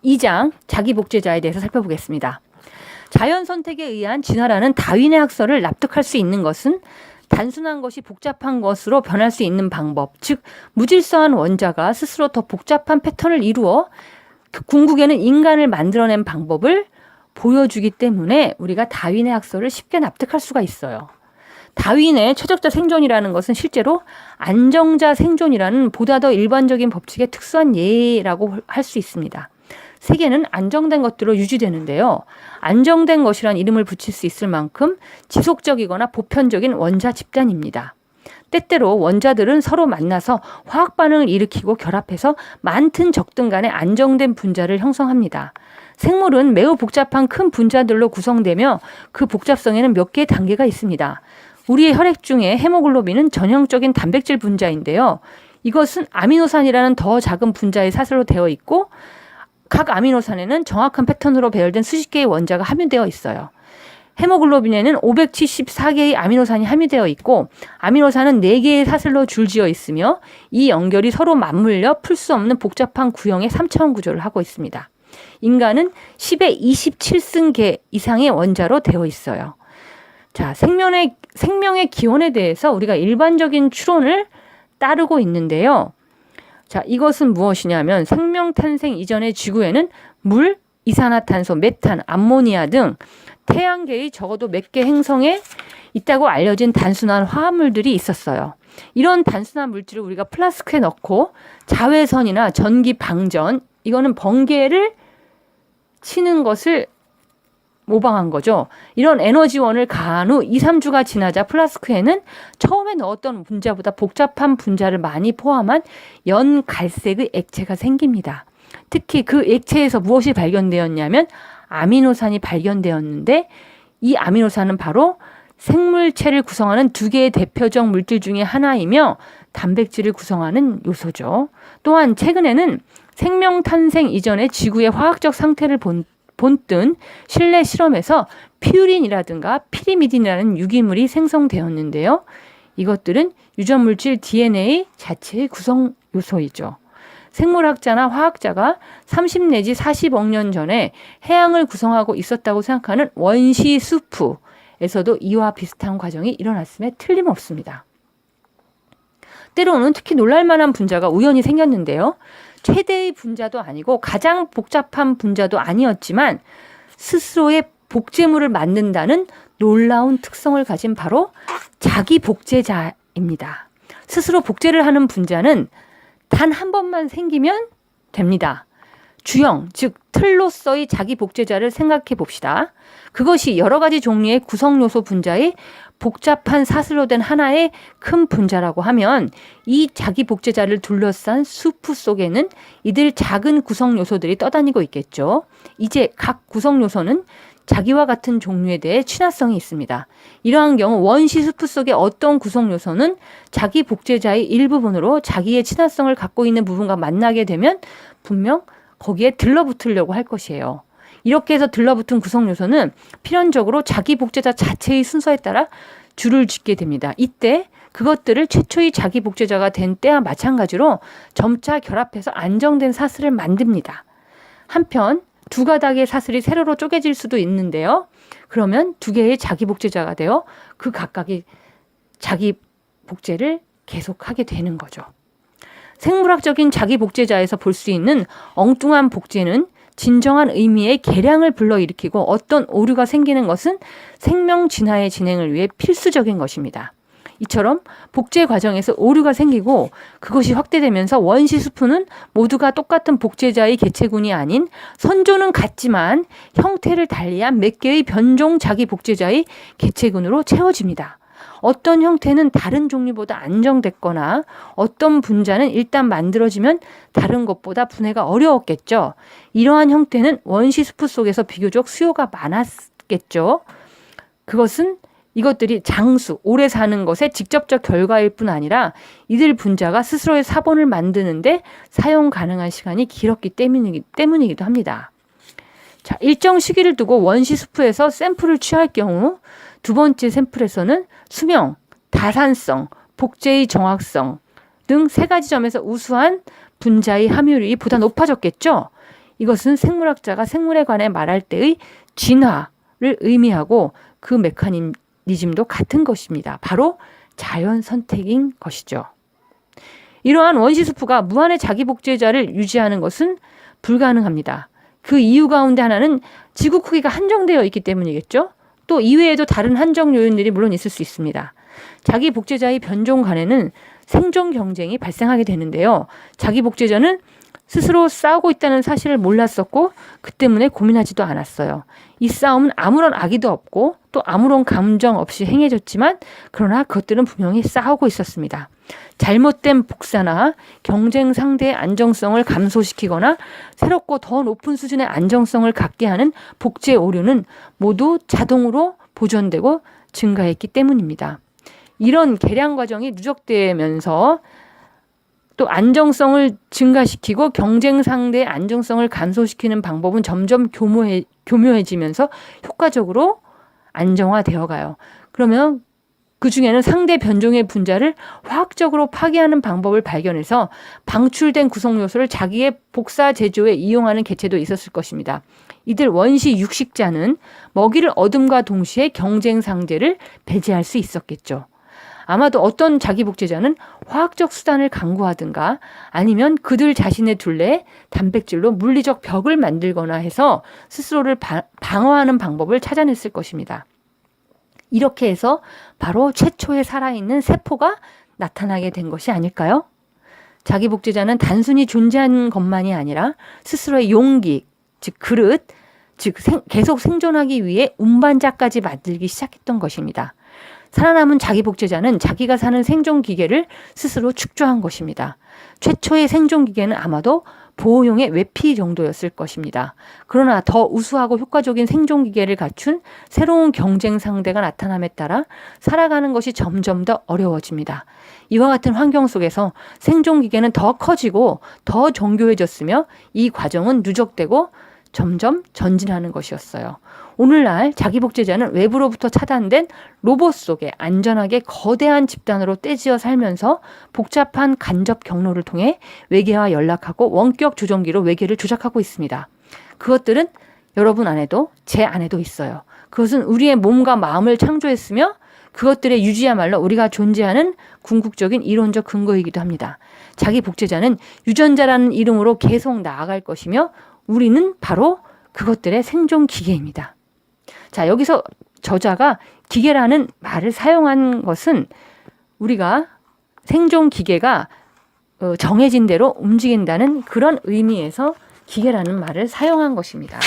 2장 자기 복제자에 대해서 살펴보겠습니다. 자연 선택에 의한 진화라는 다윈의 학설을 납득할 수 있는 것은 단순한 것이 복잡한 것으로 변할 수 있는 방법, 즉 무질서한 원자가 스스로 더 복잡한 패턴을 이루어 궁극에는 인간을 만들어낸 방법을 보여주기 때문에 우리가 다윈의 학설을 쉽게 납득할 수가 있어요. 다윈의 최적자 생존이라는 것은 실제로 안정자 생존이라는 보다 더 일반적인 법칙의 특수한 예라고 할 수 있습니다. 세계는 안정된 것들로 유지되는데요. 안정된 것이란 이름을 붙일 수 있을 만큼 지속적이거나 보편적인 원자 집단입니다. 때때로 원자들은 서로 만나서 화학 반응을 일으키고 결합해서 많든 적든 간에 안정된 분자를 형성합니다. 생물은 매우 복잡한 큰 분자들로 구성되며 그 복잡성에는 몇 개의 단계가 있습니다. 우리의 혈액 중에 헤모글로빈은 전형적인 단백질 분자인데요. 이것은 아미노산이라는 더 작은 분자의 사슬로 되어 있고 각 아미노산에는 정확한 패턴으로 배열된 수십 개의 원자가 함유되어 있어요. 헤모글로빈에는 574개의 아미노산이 함유되어 있고 아미노산은 4개의 사슬로 줄지어 있으며 이 연결이 서로 맞물려 풀 수 없는 복잡한 구형의 3차원 구조를 하고 있습니다. 인간은 10의 27승계 이상의 원자로 되어 있어요. 자, 생명의 기원에 대해서 우리가 일반적인 추론을 따르고 있는데요. 자, 이것은 무엇이냐면 생명 탄생 이전의 지구에는 물, 이산화탄소, 메탄, 암모니아 등 태양계의 적어도 몇 개 행성에 있다고 알려진 단순한 화합물들이 있었어요. 이런 단순한 물질을 우리가 플라스크에 넣고 자외선이나 전기 방전, 이거는 번개를 치는 것을 모방한 거죠. 이런 에너지원을 가한 후 2, 3주가 지나자 플라스크에는 처음에 넣었던 분자보다 복잡한 분자를 많이 포함한 연갈색의 액체가 생깁니다. 특히 그 액체에서 무엇이 발견되었냐면 아미노산이 발견되었는데 이 아미노산은 바로 생물체를 구성하는 2개의 대표적 물질 중에 하나이며 단백질을 구성하는 요소죠. 또한 최근에는 생명 탄생 이전의 지구의 화학적 상태를 본뜬 실내 실험에서 퓨린이라든가 피리미딘이라는 유기물이 생성되었는데요. 이것들은 유전물질 DNA 자체의 구성 요소이죠. 생물학자나 화학자가 30 내지 40억 년 전에 해양을 구성하고 있었다고 생각하는 원시 수프에서도 이와 비슷한 과정이 일어났음에 틀림없습니다. 때로는 특히 놀랄만한 분자가 우연히 생겼는데요. 최대의 분자도 아니고 가장 복잡한 분자도 아니었지만 스스로의 복제물을 만든다는 놀라운 특성을 가진 바로 자기 복제자입니다. 스스로 복제를 하는 분자는 단 한 번만 생기면 됩니다. 주형, 즉 틀로서의 자기 복제자를 생각해 봅시다. 그것이 여러 가지 종류의 구성 요소 분자의 복잡한 사슬로 된 하나의 큰 분자라고 하면 이 자기 복제자를 둘러싼 수프 속에는 이들 작은 구성 요소들이 떠다니고 있겠죠. 이제 각 구성 요소는 자기와 같은 종류에 대해 친화성이 있습니다. 이러한 경우 원시 수프 속의 어떤 구성 요소는 자기 복제자의 일부분으로 자기의 친화성을 갖고 있는 부분과 만나게 되면 분명 거기에 들러붙으려고 할 것이에요. 이렇게 해서 들러붙은 구성 요소는 필연적으로 자기 복제자 자체의 순서에 따라 줄을 짓게 됩니다. 이때 그것들을 최초의 자기 복제자가 된 때와 마찬가지로 점차 결합해서 안정된 사슬을 만듭니다. 한편 2가닥의 사슬이 세로로 쪼개질 수도 있는데요. 그러면 2개의 자기 복제자가 되어 그 각각의 자기 복제를 계속하게 되는 거죠. 생물학적인 자기 복제자에서 볼 수 있는 엉뚱한 복제는 진정한 의미의 개량을 불러일으키고 어떤 오류가 생기는 것은 생명 진화의 진행을 위해 필수적인 것입니다. 이처럼 복제 과정에서 오류가 생기고 그것이 확대되면서 원시 수프는 모두가 똑같은 복제자의 개체군이 아닌 선조는 같지만 형태를 달리한 몇 개의 변종 자기 복제자의 개체군으로 채워집니다. 어떤 형태는 다른 종류보다 안정됐거나 어떤 분자는 일단 만들어지면 다른 것보다 분해가 어려웠겠죠. 이러한 형태는 원시 수프 속에서 비교적 수요가 많았겠죠. 이것들이 장수, 오래 사는 것의 직접적 결과일 뿐 아니라 이들 분자가 스스로의 사본을 만드는데 사용 가능한 시간이 길었기 때문이기도 합니다. 자, 일정 시기를 두고 원시 수프에서 샘플을 취할 경우 2번째 샘플에서는 수명, 다산성, 복제의 정확성 등 3가지 점에서 우수한 분자의 함유율이 보다 높아졌겠죠. 이것은 생물학자가 생물에 관해 말할 때의 진화를 의미하고 그 메커니즘도 같은 것입니다. 바로 자연 선택인 것이죠. 이러한 원시수프가 무한의 자기 복제자를 유지하는 것은 불가능합니다. 그 이유 가운데 하나는 지구 크기가 한정되어 있기 때문이겠죠. 또 이외에도 다른 한정 요인들이 물론 있을 수 있습니다. 자기 복제자의 변종 간에는 생존 경쟁이 발생하게 되는데요. 자기 복제자는 스스로 싸우고 있다는 사실을 몰랐었고 그 때문에 고민하지도 않았어요. 이 싸움은 아무런 악의도 없고 또 아무런 감정 없이 행해졌지만 그러나 그것들은 분명히 싸우고 있었습니다. 잘못된 복사나 경쟁 상대의 안정성을 감소시키거나 새롭고 더 높은 수준의 안정성을 갖게 하는 복제 오류는 모두 자동으로 보존되고 증가했기 때문입니다. 이런 개량 과정이 누적되면서 또 안정성을 증가시키고 경쟁 상대의 안정성을 감소시키는 방법은 점점 교묘해지면서 효과적으로 안정화되어 가요. 그러면 그 중에는 상대 변종의 분자를 화학적으로 파괴하는 방법을 발견해서 방출된 구성 요소를 자기의 복사 제조에 이용하는 개체도 있었을 것입니다. 이들 원시 육식자는 먹이를 얻음과 동시에 경쟁 상대를 배제할 수 있었겠죠. 아마도 어떤 자기 복제자는 화학적 수단을 강구하든가 아니면 그들 자신의 둘레에 단백질로 물리적 벽을 만들거나 해서 스스로를 방어하는 방법을 찾아냈을 것입니다. 이렇게 해서 바로 최초에 살아있는 세포가 나타나게 된 것이 아닐까요? 자기 복제자는 단순히 존재하는 것만이 아니라 스스로의 용기, 즉 그릇, 즉 계속 생존하기 위해 운반자까지 만들기 시작했던 것입니다. 살아남은 자기 복제자는 자기가 사는 생존 기계를 스스로 축조한 것입니다. 최초의 생존 기계는 아마도 보호용의 외피 정도였을 것입니다. 그러나 더 우수하고 효과적인 생존 기계를 갖춘 새로운 경쟁 상대가 나타남에 따라 살아가는 것이 점점 더 어려워집니다. 이와 같은 환경 속에서 생존 기계는 더 커지고 더 정교해졌으며 이 과정은 누적되고 점점 전진하는 것이었어요. 오늘날 자기 복제자는 외부로부터 차단된 로봇 속에 안전하게 거대한 집단으로 떼지어 살면서 복잡한 간접 경로를 통해 외계와 연락하고 원격 조종기로 외계를 조작하고 있습니다. 그것들은 여러분 안에도 제 안에도 있어요. 그것은 우리의 몸과 마음을 창조했으며 그것들의 유지야말로 우리가 존재하는 궁극적인 이론적 근거이기도 합니다. 자기 복제자는 유전자라는 이름으로 계속 나아갈 것이며 우리는 바로 그것들의 생존 기계입니다. 자, 여기서 저자가 기계라는 말을 사용한 것은 우리가 생존 기계가 정해진 대로 움직인다는 그런 의미에서 기계라는 말을 사용한 것입니다.